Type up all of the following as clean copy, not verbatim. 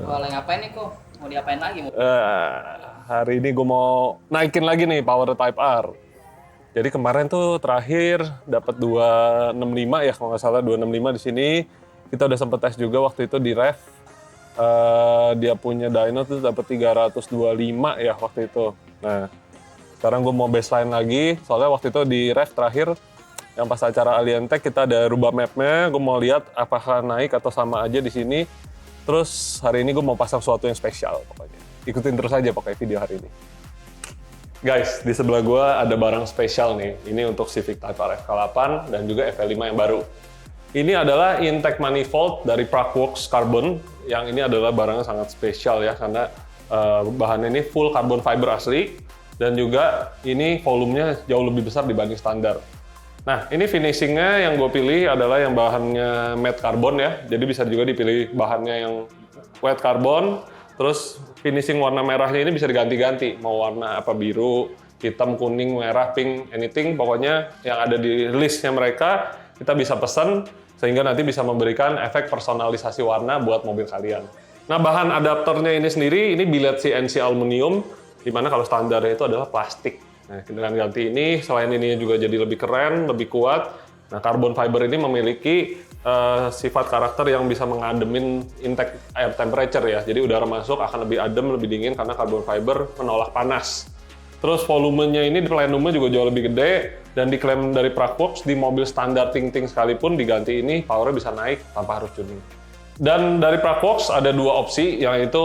Wah, lagi ngapain nih kok? Mau diapain lagi? Hari ini gue mau naikin lagi nih power Type R. Jadi kemarin tuh terakhir dapat 265 ya kalau nggak salah 265 di sini. Kita udah sempet tes juga waktu itu di ref. Dia punya dyno tuh dapat 325 ya waktu itu. Nah, sekarang gue mau baseline lagi. Soalnya waktu itu di ref terakhir yang pas acara Alientech kita ada rubah mapnya. Gue mau lihat apakah naik atau sama aja di sini. Terus hari ini gue mau pasang sesuatu yang spesial pokoknya. Ikutin terus aja pokoknya video hari ini. Guys, di sebelah gue ada barang spesial nih. Ini untuk Civic Type R FK8 dan juga FV5 yang baru. Ini adalah intake manifold dari Praxworks Carbon. Yang ini adalah barangnya sangat spesial ya, karena bahannya ini full carbon fiber asli. Dan juga ini volumenya jauh lebih besar dibanding standar. Nah, ini finishingnya yang gue pilih adalah yang bahannya matte carbon ya. Jadi bisa juga dipilih bahannya yang wet carbon. Terus finishing warna merahnya ini bisa diganti-ganti. Mau warna apa, biru, hitam, kuning, merah, pink, anything. Pokoknya yang ada di listnya mereka, kita bisa pesan sehingga nanti bisa memberikan efek personalisasi warna buat mobil kalian. Nah, bahan adapternya ini sendiri, ini billet CNC aluminium, dimana kalau standarnya itu adalah plastik. Nah, dengan ganti ini, selain ini juga jadi lebih keren, lebih kuat. Nah, carbon fiber ini memiliki sifat karakter yang bisa mengademin intake air temperature ya. Jadi udara masuk akan lebih adem, lebih dingin karena carbon fiber menolak panas. Terus volumenya ini di plenumnya juga jauh lebih gede, dan diklaim dari Praxworks di mobil standar ting-ting sekalipun diganti ini powernya bisa naik tanpa harus tuning. Dan dari Praxworks ada dua opsi, yaitu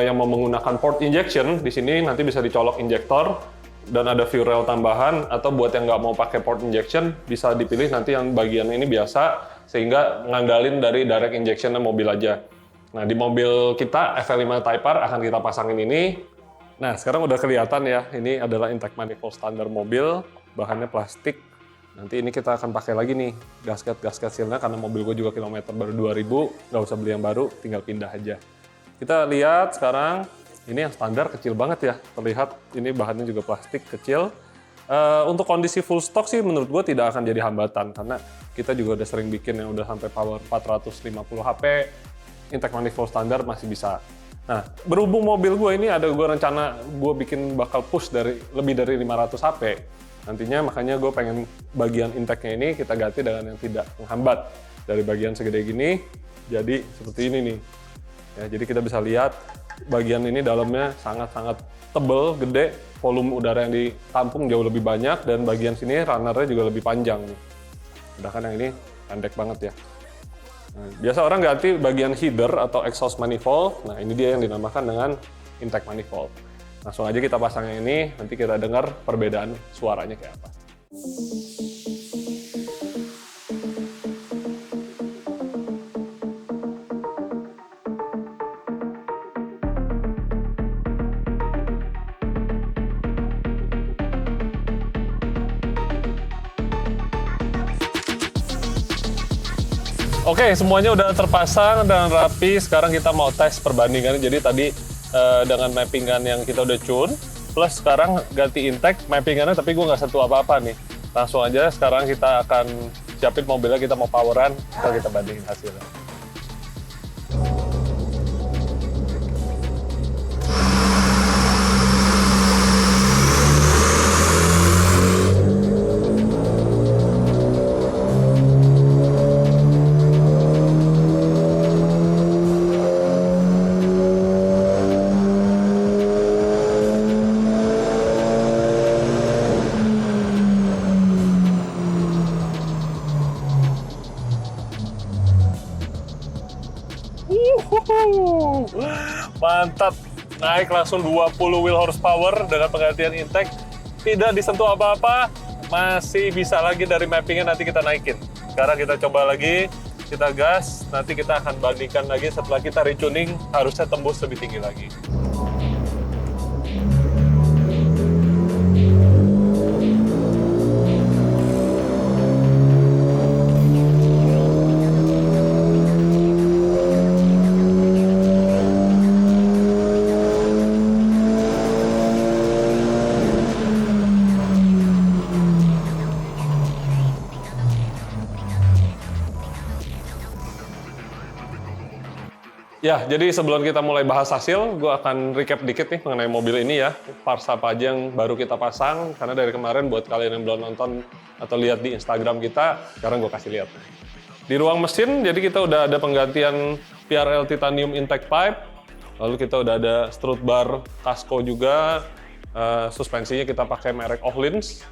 yang mau menggunakan port injection. Di sini nanti bisa dicolok injektor dan ada fuel rail tambahan, atau buat yang nggak mau pakai port injection bisa dipilih nanti yang bagian ini biasa, sehingga ngandalin dari direct injection mobil aja. Nah, di mobil kita FV5 Type R akan kita pasangin ini. Nah, sekarang udah kelihatan ya, ini adalah intake manifold standar mobil, bahannya plastik. Nanti ini kita akan pakai lagi nih gasket sealnya, karena mobil gue juga kilometer baru 2000, nggak usah beli yang baru, tinggal pindah aja. Kita lihat sekarang, ini yang standar kecil banget ya, terlihat ini bahannya juga plastik kecil. Untuk kondisi full stock sih menurut gue tidak akan jadi hambatan, karena kita juga udah sering bikin yang udah sampai power 450 HP, intake manifold standar masih bisa. Nah, berhubung mobil gue ini ada gue rencana gue bikin bakal push dari lebih dari 500 HP. Nantinya makanya gue pengen bagian intake-nya ini kita ganti dengan yang tidak menghambat. Dari bagian segede gini, jadi seperti ini nih. Ya, jadi kita bisa lihat bagian ini dalamnya sangat-sangat tebal, gede, volume udara yang ditampung jauh lebih banyak, dan bagian sini runner-nya juga lebih panjang nih. Sedangkan yang ini pendek banget ya. Nah, biasa orang ganti bagian header atau exhaust manifold. Nah, ini dia yang dinamakan dengan intake manifold. Langsung aja kita pasang yang ini, nanti kita dengar perbedaan suaranya kayak apa. Oke, semuanya udah terpasang dan rapi. Sekarang kita mau tes perbandingannya. Jadi tadi dengan mappingan yang kita udah tune, plus sekarang ganti intake mappingannya, tapi gue nggak sentuh apa-apa nih. Langsung aja sekarang kita akan siapin mobilnya, kita mau poweran, kita bandingin hasilnya. Mantap, naik langsung 20 wheel horsepower dengan penggantian intake. Tidak disentuh apa-apa, masih bisa lagi dari mappingnya nanti kita naikin. Sekarang kita coba lagi, kita gas, nanti kita akan bandingkan lagi setelah kita retuning, harusnya tembus lebih tinggi lagi. Ya, jadi sebelum kita mulai bahas hasil, gue akan recap dikit nih mengenai mobil ini ya. Parts apa aja yang baru kita pasang, karena dari kemarin buat kalian yang belum nonton atau lihat di Instagram kita, sekarang gue kasih lihat. Di ruang mesin, jadi kita udah ada penggantian PRL titanium intake pipe, lalu kita udah ada strut bar Casco juga, suspensinya kita pakai merek Öhlins.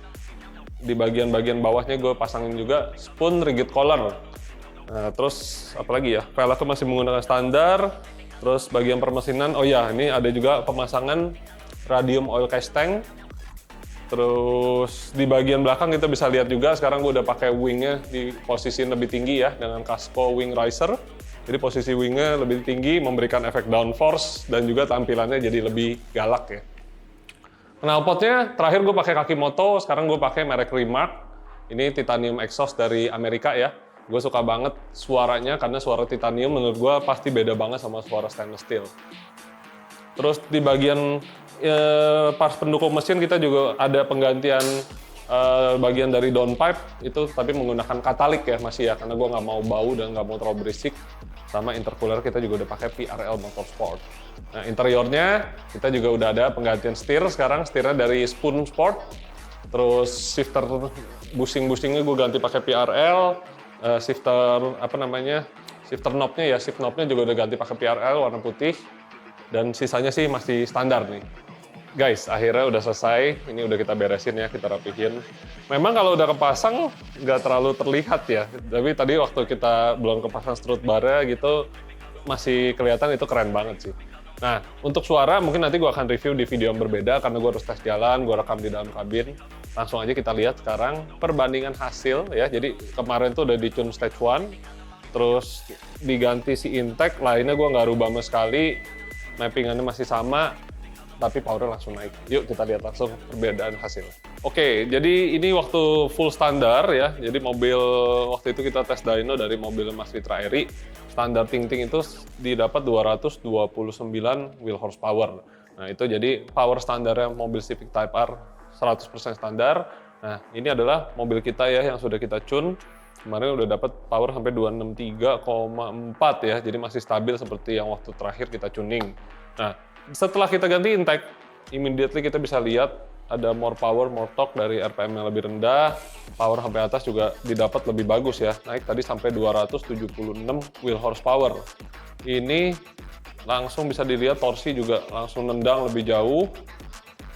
Di bagian-bagian bawahnya gue pasangin juga spoon rigid collar. Nah, terus apalagi ya, velgnya masih menggunakan standar. Terus bagian permesinan, oh ya, ini ada juga pemasangan radium oil cast tank. Terus di bagian belakang kita bisa lihat juga, sekarang gue udah pakai wingnya di posisi lebih tinggi ya, dengan Casco Wing Riser. Jadi posisi wingnya lebih tinggi, memberikan efek downforce, dan juga tampilannya jadi lebih galak ya. Knalpotnya, terakhir gue pakai Kakimoto, sekarang gue pakai merek Remark. Ini titanium exhaust dari Amerika ya. Gue suka banget suaranya, karena suara titanium menurut gue pasti beda banget sama suara stainless steel. Terus di bagian parts pendukung mesin kita juga ada penggantian bagian dari downpipe, itu tapi menggunakan katalik ya masih ya, karena gue nggak mau bau dan nggak mau terlalu berisik. Sama intercooler kita juga udah pakai PRL Motorsport. Nah, interiornya kita juga udah ada penggantian setir, sekarang setirnya dari Spoon Sport. Terus shifter bushing-bushingnya gue ganti pakai PRL. Shifter shifter knobnya ya, shift knobnya juga udah ganti pakai PRL warna putih, dan sisanya sih masih standar nih. Guys, akhirnya udah selesai, ini udah kita beresin ya, kita rapihin. Memang kalau udah kepasang nggak terlalu terlihat ya, tapi tadi waktu kita belum kepasang strut barnya gitu masih kelihatan, itu keren banget sih. Nah, untuk suara mungkin nanti gue akan review di video yang berbeda karena gue harus tes jalan, gue rekam di dalam kabin. Langsung aja kita lihat sekarang perbandingan hasil ya. Jadi kemarin tuh udah di-tune stage 1, terus diganti si intake, lainnya gue nggak rubah sama sekali, mappingannya masih sama, tapi powernya langsung naik. Yuk kita lihat langsung perbedaan hasil. Oke, jadi ini waktu full standar ya. Jadi mobil waktu itu kita tes dyno dari mobil Mas Fitra Eri. Standar ting-ting itu didapat 229 wheel horsepower. Nah itu jadi power standarnya mobil Civic Type R 100% standar. Nah ini adalah mobil kita ya yang sudah kita tune. Kemarin udah dapat power sampai 263,4 ya. Jadi masih stabil seperti yang waktu terakhir kita tuning. Nah setelah kita ganti intake, immediately kita bisa lihat ada more power, more torque dari RPM yang lebih rendah. Power sampai atas juga didapat lebih bagus ya. Naik tadi sampai 276 wheel horsepower. Ini langsung bisa dilihat torsi juga langsung nendang lebih jauh.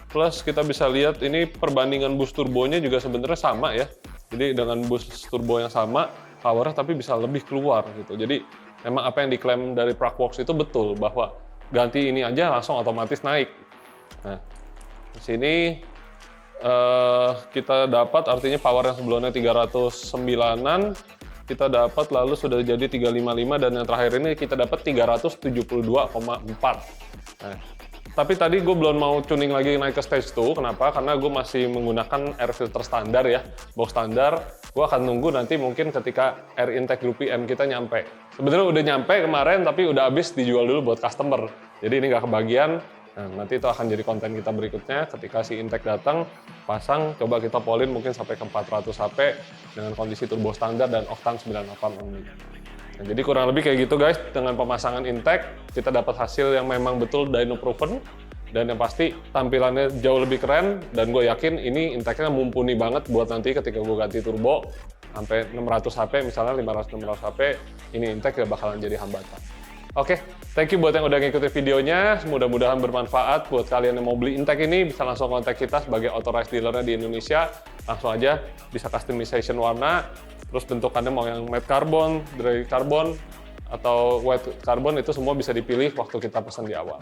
Plus kita bisa lihat ini perbandingan boost turbonya juga sebenarnya sama ya. Jadi dengan boost turbo yang sama, powernya tapi bisa lebih keluar gitu. Jadi memang apa yang diklaim dari Praxworks itu betul, bahwa ganti ini aja langsung otomatis naik. Nah, di sini kita dapat artinya power yang sebelumnya 309-an, kita dapat lalu sudah jadi 355, dan yang terakhir ini kita dapat 372,4. Nah, tapi tadi gue belum mau tuning lagi naik ke stage 2, kenapa? Karena gue masih menggunakan air filter standar ya, box standar. Gue akan nunggu nanti mungkin ketika air intake group PM kita nyampe. Sebenarnya udah nyampe kemarin, tapi udah habis dijual dulu buat customer. Jadi ini nggak kebagian. Nah, nanti itu akan jadi konten kita berikutnya ketika si intake datang, pasang, coba kita polin mungkin sampai ke 400 HP dengan kondisi turbo standar dan oktan 98 only. Nah, jadi kurang lebih kayak gitu guys, dengan pemasangan intake kita dapat hasil yang memang betul dyno proven, dan yang pasti tampilannya jauh lebih keren, dan gue yakin ini intake-nya mumpuni banget buat nanti ketika gue ganti turbo sampai 600 HP, misalnya 500-600 HP, ini intake gak bakalan jadi hambatan. Oke, thank you buat yang udah ngikutin videonya. Mudah-mudahan bermanfaat buat kalian yang mau beli intake ini. Bisa langsung kontak kita sebagai authorized dealer-nya di Indonesia. Langsung aja bisa customization warna. Terus bentukannya mau yang matte carbon, dry carbon, atau white carbon, itu semua bisa dipilih waktu kita pesan di awal.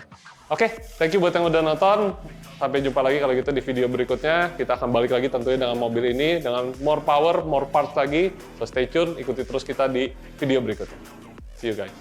Oke, thank you buat yang udah nonton. Sampai jumpa lagi kalau gitu di video berikutnya. Kita akan balik lagi tentunya dengan mobil ini, dengan more power, more parts lagi. So stay tune, ikuti terus kita di video berikutnya. See you guys.